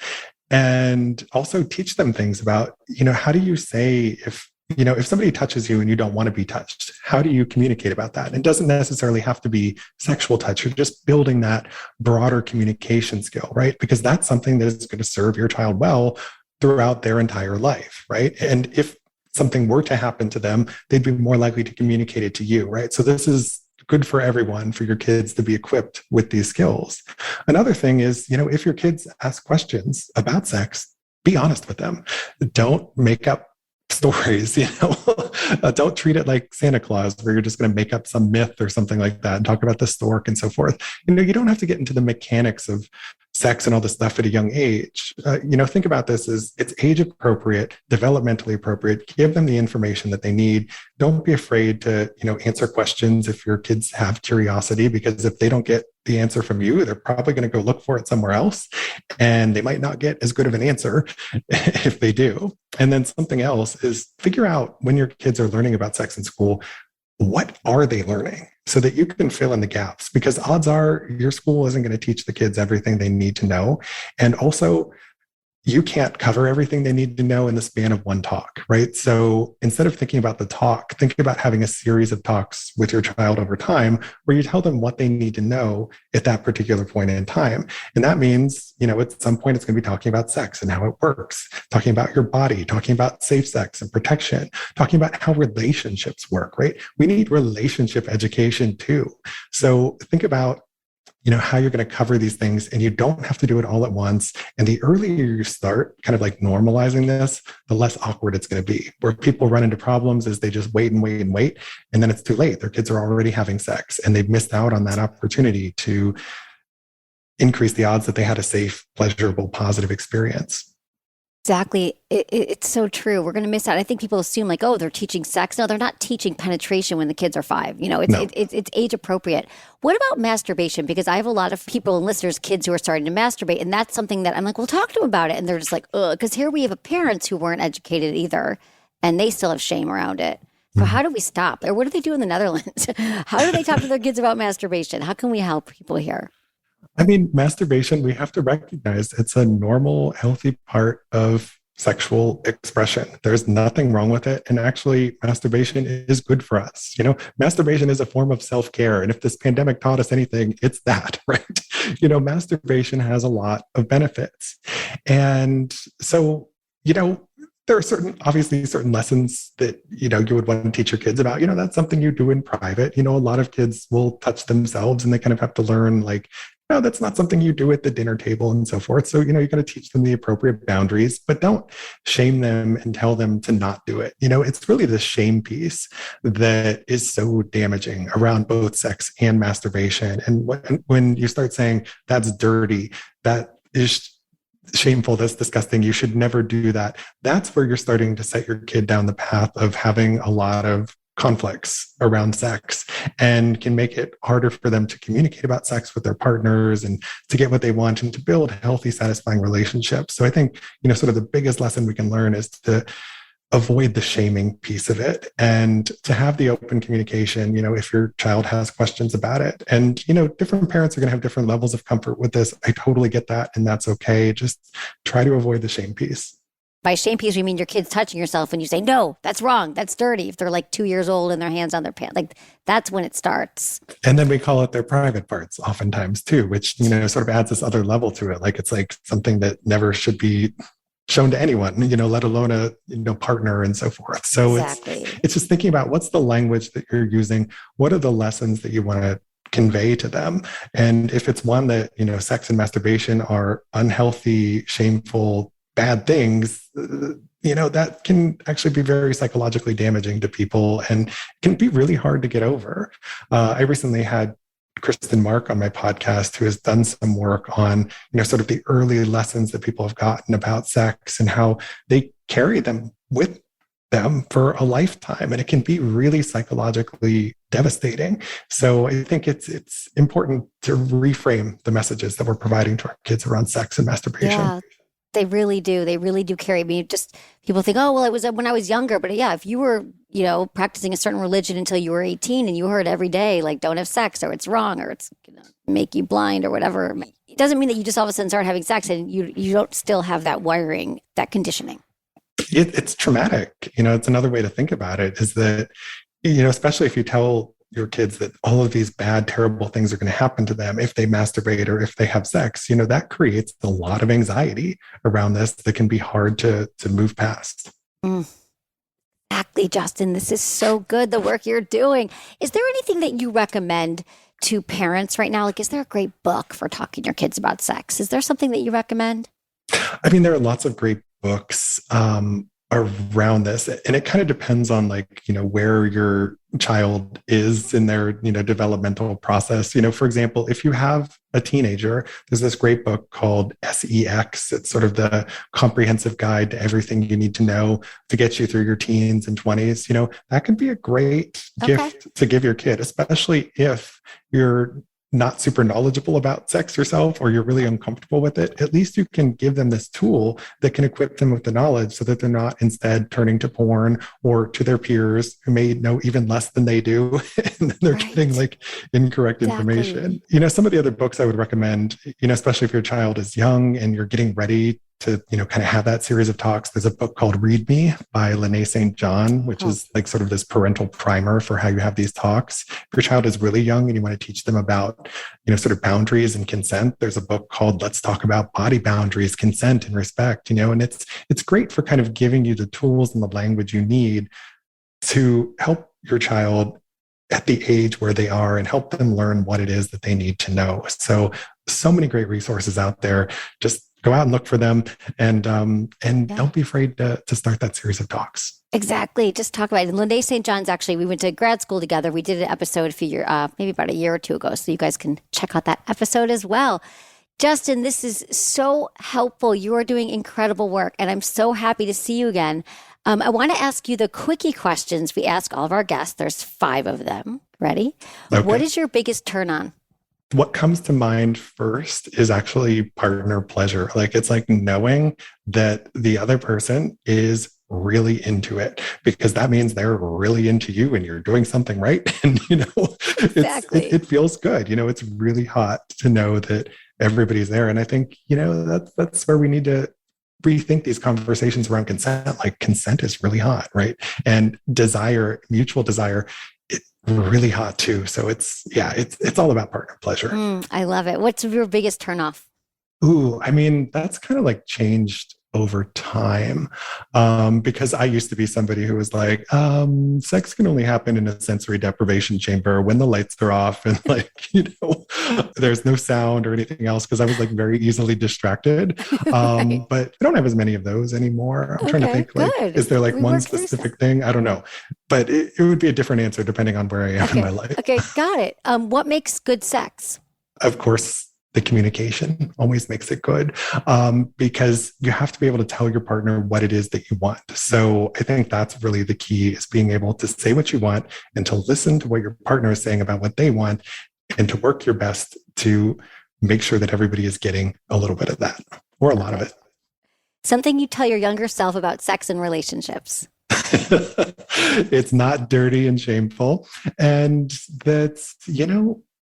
And also teach them things about, how do you say if somebody touches you and you don't want to be touched, how do you communicate about that? It doesn't necessarily have to be sexual touch. You're just building that broader communication skill, right? Because that's something that is going to serve your child well throughout their entire life, right? And if something were to happen to them, they'd be more likely to communicate it to you, right? So this is good for everyone, for your kids to be equipped with these skills. Another thing is, if your kids ask questions about sex, be honest with them. Don't make up stories, don't treat it like Santa Claus, where you're just going to make up some myth or something like that and talk about the stork and so forth. You don't have to get into the mechanics of sex and all this stuff at a young age. Think about this as it's age appropriate, developmentally appropriate. Give them the information that they need. Don't be afraid to, answer questions if your kids have curiosity, because if they don't get the answer from you, they're probably going to go look for it somewhere else. And they might not get as good of an answer if they do. And then something else is figure out when your kids are learning about sex in school, what are they learning? So that you can fill in the gaps, because odds are your school isn't going to teach the kids everything they need to know. And also, you can't cover everything they need to know in the span of one talk, right? So instead of thinking about the talk, think about having a series of talks with your child over time where you tell them what they need to know at that particular point in time. And that means, at some point it's going to be talking about sex and how it works, talking about your body, talking about safe sex and protection, talking about how relationships work, right? We need relationship education too. So think about how you're going to cover these things, and you don't have to do it all at once. And the earlier you start kind of like normalizing this, the less awkward it's going to be. Where people run into problems is they just wait and wait and wait. And then it's too late. Their kids are already having sex and they've missed out on that opportunity to increase the odds that they had a safe, pleasurable, positive experience. Exactly. It's so true. We're going to miss out. I think people assume like, oh, they're teaching sex. No, they're not teaching penetration when the kids are 5. It's age appropriate. What about masturbation? Because I have a lot of people and listeners, kids who are starting to masturbate. And that's something that I'm like, well, talk to them about it. And they're just like, ugh. Because here we have parents who weren't educated either, and they still have shame around it. So how do we stop? Or what do they do in the Netherlands? How do they talk to their kids about masturbation? How can we help people here? Masturbation, we have to recognize it's a normal, healthy part of sexual expression. There's nothing wrong with it. And actually, masturbation is good for us. Masturbation is a form of self-care. And if this pandemic taught us anything, it's that, right? Masturbation has a lot of benefits. And so, there are obviously certain lessons that, you would want to teach your kids about, that's something you do in private. A lot of kids will touch themselves and they kind of have to learn like, no, that's not something you do at the dinner table and so forth. So, you got to teach them the appropriate boundaries, but don't shame them and tell them to not do it. It's really the shame piece that is so damaging around both sex and masturbation. And when you start saying that's dirty, that is shameful, that's disgusting, you should never do that, that's where you're starting to set your kid down the path of having a lot of conflicts around sex, and can make it harder for them to communicate about sex with their partners and to get what they want and to build healthy, satisfying relationships. So I think, sort of the biggest lesson we can learn is to avoid the shaming piece of it and to have the open communication, if your child has questions about it. And, different parents are going to have different levels of comfort with this. I totally get that. And that's okay. Just try to avoid the shame piece. By shame piece, we mean your kid's touching yourself and you say, no, that's wrong. That's dirty. If they're like 2 years old and their hands on their pants, like that's when it starts. And then we call it their private parts oftentimes too, which, sort of adds this other level to it. Like it's like something that never should be shown to anyone, let alone a partner and so forth. So exactly. It's just thinking about what's the language that you're using? What are the lessons that you want to convey to them? And if it's one that, sex and masturbation are unhealthy, shameful, bad things, that can actually be very psychologically damaging to people and can be really hard to get over. I recently had Kristen Mark on my podcast, who has done some work on, sort of the early lessons that people have gotten about sex and how they carry them with them for a lifetime. And it can be really psychologically devastating. So I think it's important to reframe the messages that we're providing to our kids around sex and masturbation. Yeah. They really do. They really do carry me. Just people think, oh, well, it was when I was younger. But yeah, if you were, practicing a certain religion until you were 18 and you heard every day, like, don't have sex or it's wrong or it's going to make you blind or whatever, it doesn't mean that you just all of a sudden start having sex and you don't still have that wiring, that conditioning. It's traumatic. It's another way to think about it is that, especially if you tell your kids that all of these bad, terrible things are going to happen to them if they masturbate or if they have sex, that creates a lot of anxiety around this that can be hard to move past. Exactly, Justin. This is so good, the work you're doing. Is there anything that you recommend to parents right now? Like, is there a great book for talking to your kids about sex? Is there something that you recommend? I mean, there are lots of great books around this, and it kind of depends on where your child is in their developmental process. For example, if you have a teenager, there's this great book called SEX. It's sort of the comprehensive guide to everything you need to know to get you through your teens and 20s. That could be a great gift to give your kid, especially if you're not super knowledgeable about sex yourself or you're really uncomfortable with it. At least you can give them this tool that can equip them with the knowledge so that they're not instead turning to porn or to their peers who may know even less than they do and they're getting incorrect information. Some of the other books I would recommend, especially if your child is young and you're getting ready to, kind of have that series of talks. There's a book called Read Me by Lene St. John, which is sort of this parental primer for how you have these talks. If your child is really young and you want to teach them about, sort of boundaries and consent, there's a book called Let's Talk About Body Boundaries, Consent and Respect, and it's great for kind of giving you the tools and the language you need to help your child at the age where they are and help them learn what it is that they need to know. So many great resources out there. Just go out and look for them and don't be afraid to start that series of talks. Exactly. Just talk about it. And Lene St. John's, actually, we went to grad school together. We did an episode maybe about a year or two ago. So you guys can check out that episode as well. Justin, this is so helpful. You are doing incredible work and I'm so happy to see you again. I want to ask you the quickie questions we ask all of our guests. There's 5 of them. Ready? Okay. What is your biggest turn on? What comes to mind first is actually partner pleasure. It's knowing that the other person is really into it, because that means they're really into you and you're doing something right. And, Exactly. it feels good. It's really hot to know that everybody's there. And I think, that's where we need to rethink these conversations around consent. Consent is really hot, right? And desire, mutual desire, really hot too. So it's all about partner pleasure. I love it. What's your biggest turnoff? Ooh, I mean, that's kind of changed over time. Because I used to be somebody who was sex can only happen in a sensory deprivation chamber when the lights are off and there's no sound or anything else, because I was very easily distracted. But I don't have as many of those anymore. I'm trying to think is there one specific thing? I don't know, but it would be a different answer depending on where I am in my life. Okay, got it. What makes good sex? Of course, the communication always makes it good, because you have to be able to tell your partner what it is that you want. So I think that's really the key, is being able to say what you want and to listen to what your partner is saying about what they want and to work your best to make sure that everybody is getting a little bit of that or a lot of it. Something you tell your younger self about sex and relationships. It's not dirty and shameful. And that's,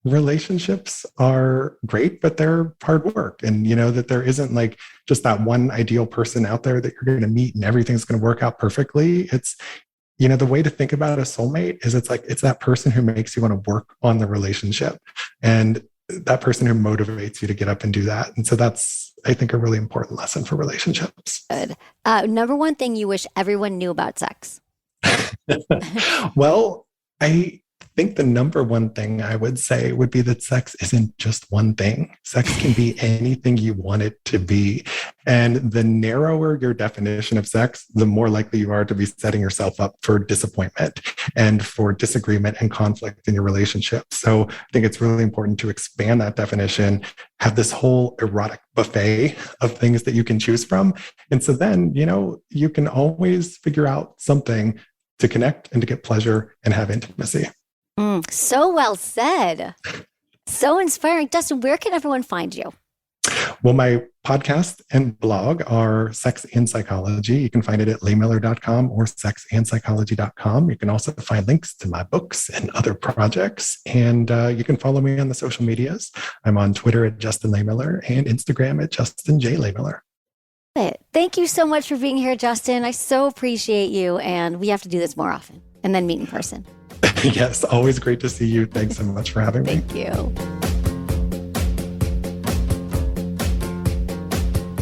relationships are great, but they're hard work. And, that there isn't just that one ideal person out there that you're going to meet and everything's going to work out perfectly. It's, the way to think about a soulmate is it's that person who makes you want to work on the relationship and that person who motivates you to get up and do that. And so that's, I think, a really important lesson for relationships. Good. Number one thing you wish everyone knew about sex? Well, I think the number one thing I would say would be that sex isn't just one thing. Sex can be anything you want it to be. And the narrower your definition of sex, the more likely you are to be setting yourself up for disappointment and for disagreement and conflict in your relationship. So I think it's really important to expand that definition, have this whole erotic buffet of things that you can choose from. And so then, you can always figure out something to connect and to get pleasure and have intimacy. So well said. So inspiring. Justin, where can everyone find you? Well, my podcast and blog are Sex and Psychology. You can find it at lehmiller.com or sexandpsychology.com. You can also find links to my books and other projects. And you can follow me on the social medias. I'm on Twitter at Justin Lehmiller and Instagram at Justin J. Lehmiller. Thank you so much for being here, Justin. I so appreciate you. And we have to do this more often and then meet in person. Yes, always great to see you. Thanks so much for having me. Thank you.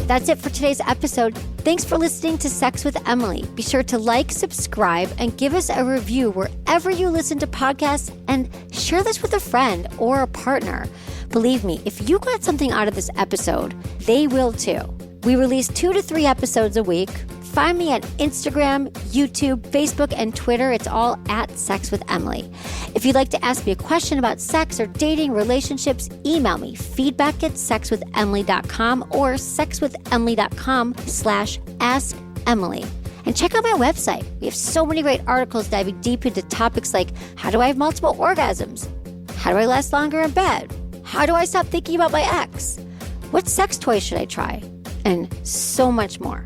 That's it for today's episode. Thanks for listening to Sex with Emily. Be sure to like, subscribe, and give us a review wherever you listen to podcasts, and share this with a friend or a partner. Believe me, if you got something out of this episode, they will too. We release 2 to 3 episodes a week. Find me at Instagram, YouTube, Facebook, and Twitter. It's all at Sex with Emily. If you'd like to ask me a question about sex or dating, relationships, email me feedback@sexwithemily.com or sexwithemily.com/askemily. And check out my website. We have so many great articles diving deep into topics like how do I have multiple orgasms? How do I last longer in bed? How do I stop thinking about my ex? What sex toy should I try? And so much more.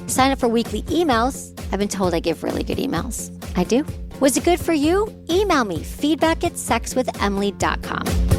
Sign up for weekly emails. I've been told I give really good emails. I do. Was it good for you? Email me feedback@sexwithemily.com.